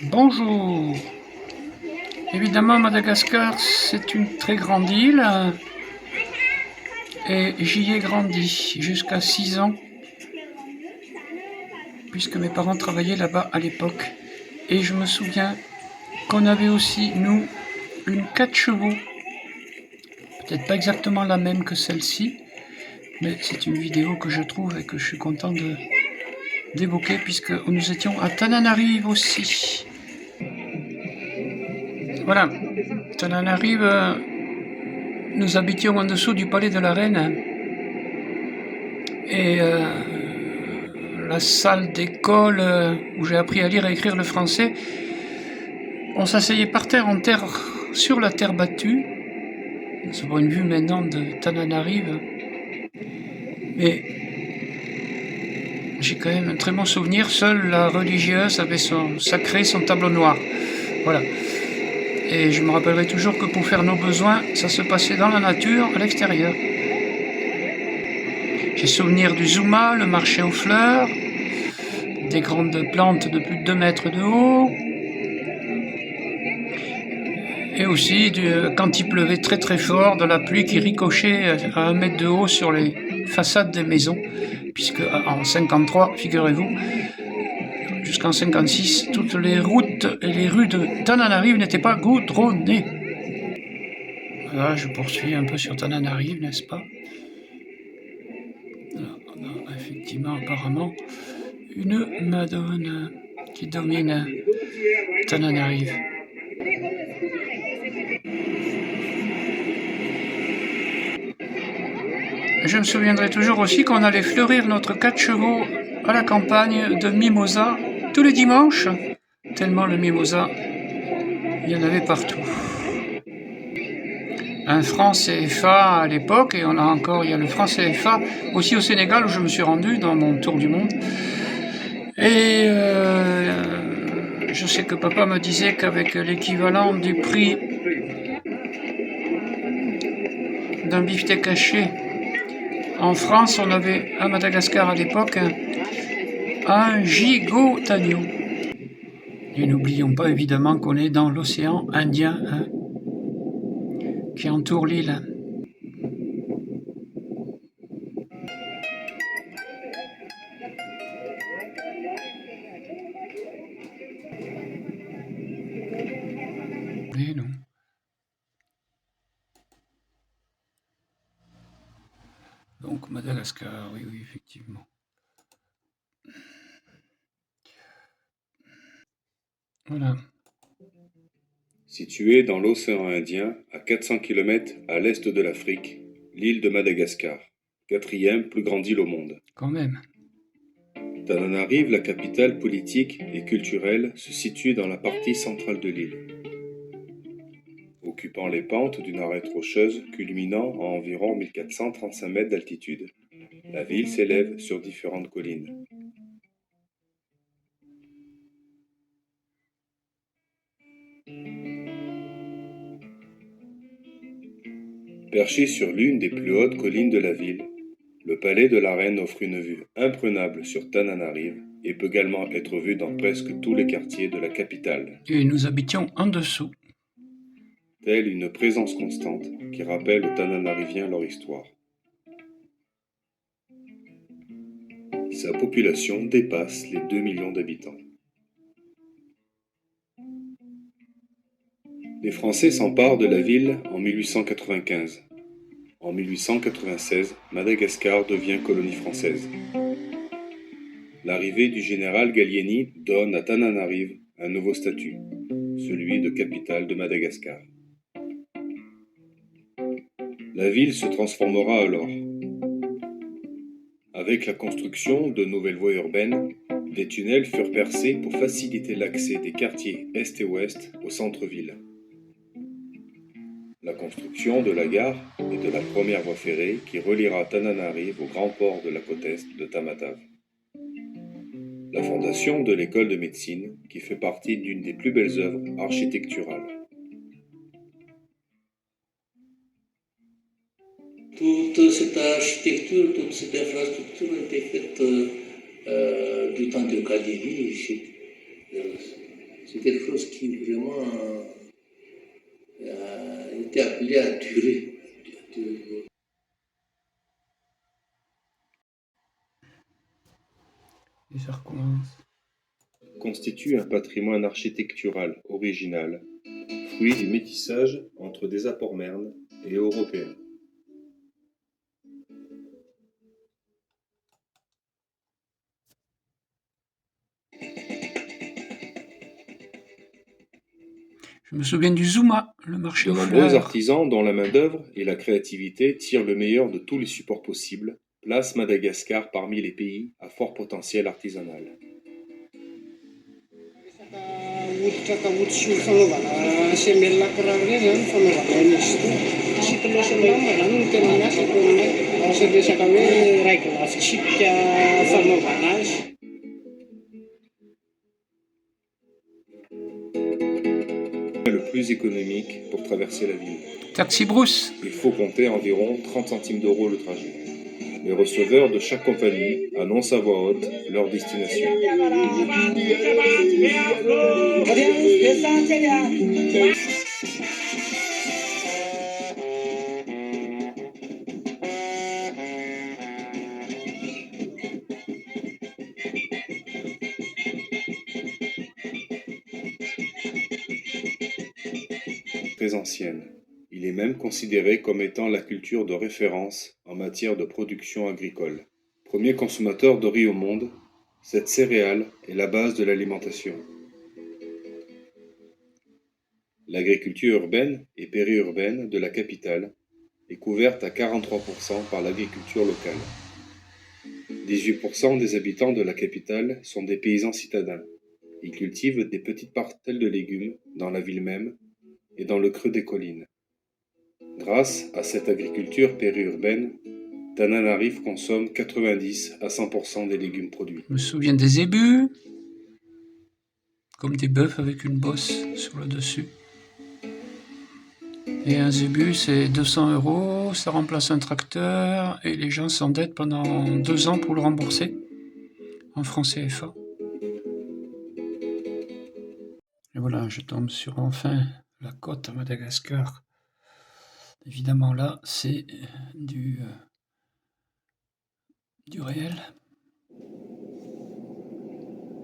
Bonjour. Évidemment, Madagascar, c'est une très grande île et j'y ai grandi jusqu'à 6 ans, puisque mes parents travaillaient là-bas à l'époque. Et je me souviens qu'on avait aussi, nous, une 4 chevaux. Peut-être pas exactement la même que celle-ci, mais c'est une vidéo que je trouve et que je suis content d'évoquer, puisque nous étions à Tananarive aussi. Voilà, Tananarive, nous habitions en dessous du palais de la Reine. Et la salle d'école où j'ai appris à lire et écrire le français, on s'asseyait par terre, sur la terre battue. C'est pour une vue maintenant de Tananarive. Mais j'ai quand même un très bon souvenir. Seule la religieuse avait son tableau noir. Voilà. Et je me rappellerai toujours que pour faire nos besoins, ça se passait dans la nature, à l'extérieur. J'ai souvenir du Zuma, le marché aux fleurs, des grandes plantes de plus de 2 mètres de haut, et aussi quand il pleuvait très très fort, de la pluie qui ricochait à 1 mètre de haut sur les façades des maisons, puisque en 53, figurez-vous, jusqu'en 56, toutes les routes et les rues de Tananarive n'étaient pas goudronnées. Voilà, je poursuis un peu sur Tananarive, n'est-ce pas? Là, on a effectivement apparemment une madone qui domine Tananarive. Je me souviendrai toujours aussi qu'on allait fleurir notre 4 chevaux à la campagne de mimosa tous les dimanches, tellement le mimosa, il y en avait partout. Un franc CFA à l'époque, et on a encore, il y a le franc CFA aussi au Sénégal où je me suis rendu dans mon tour du monde. Et je sais que papa me disait qu'avec l'équivalent du prix d'un beefsteak haché en France, on avait à Madagascar à l'époque un gigot d'agneau. Et n'oublions pas évidemment qu'on est dans l'océan Indien qui entoure l'île. Mais non. Donc Madagascar, oui, oui, effectivement. Voilà. Située dans l'océan Indien, à 400 km à l'est de l'Afrique, l'île de Madagascar, 4e plus grande île au monde. Quand même. Tananarive, la capitale politique et culturelle, se situe dans la partie centrale de l'île, occupant les pentes d'une arête rocheuse culminant à environ 1435 mètres d'altitude. La ville s'élève sur différentes collines. Perché sur l'une des plus hautes collines de la ville, le palais de la reine offre une vue imprenable sur Tananarive et peut également être vu dans presque tous les quartiers de la capitale. Et nous habitions en dessous. Telle une présence constante qui rappelle aux Tananariviens leur histoire. Sa population dépasse les 2 millions d'habitants. Les Français s'emparent de la ville en 1895. En 1896, Madagascar devient colonie française. L'arrivée du général Gallieni donne à Tananarive un nouveau statut, celui de capitale de Madagascar. La ville se transformera alors. Avec la construction de nouvelles voies urbaines, des tunnels furent percés pour faciliter l'accès des quartiers est et ouest au centre-ville. La construction de la gare et de la première voie ferrée qui reliera Tananarive au grand port de la côte est de Tamatave. La fondation de l'école de médecine qui fait partie d'une des plus belles œuvres architecturales. Toute cette architecture, toute cette infrastructure a été faite du temps de Gallieni. c'est quelque chose qui vraiment a été appelé à durer. Et ça recommence. Constitue un patrimoine architectural original, fruit du métissage entre des apports mernes et européens. Je me souviens du Zuma, le marché De aux nombreux fleurs. artisans dont la main-d'œuvre et la créativité tirent le meilleur de tous les supports possibles placent Madagascar parmi les pays à fort potentiel artisanal. Hoditra fanaovana semelle kiraro reny zany fanaovana izy ity. Sipilosenama zany no tena miasa eo aminay. Asa resaka hoe règle tsipika fanaovana azy. Le plus économique pour traverser la ville. Taxi Brousse. Il faut compter environ 30 centimes d'euros le trajet. Les receveurs de chaque compagnie annoncent à voix haute leur destination. Très ancienne. Il est même considéré comme étant la culture de référence en matière de production agricole. Premier consommateur de riz au monde, cette céréale est la base de l'alimentation. L'agriculture urbaine et périurbaine de la capitale est couverte à 43% par l'agriculture locale. 18% des habitants de la capitale sont des paysans citadins. Ils cultivent des petites parcelles de légumes dans la ville même et dans le creux des collines. Grâce à cette agriculture périurbaine, Tananarive consomme 90 à 100% des légumes produits. Je me souviens des zébus, comme des bœufs avec une bosse sur le dessus. Et un zébu, c'est 200 €, ça remplace un tracteur, et les gens s'endettent pendant 2 ans pour le rembourser, en francs CFA. Et voilà, je tombe sur enfin la côte à Madagascar. Évidemment là, c'est du réel.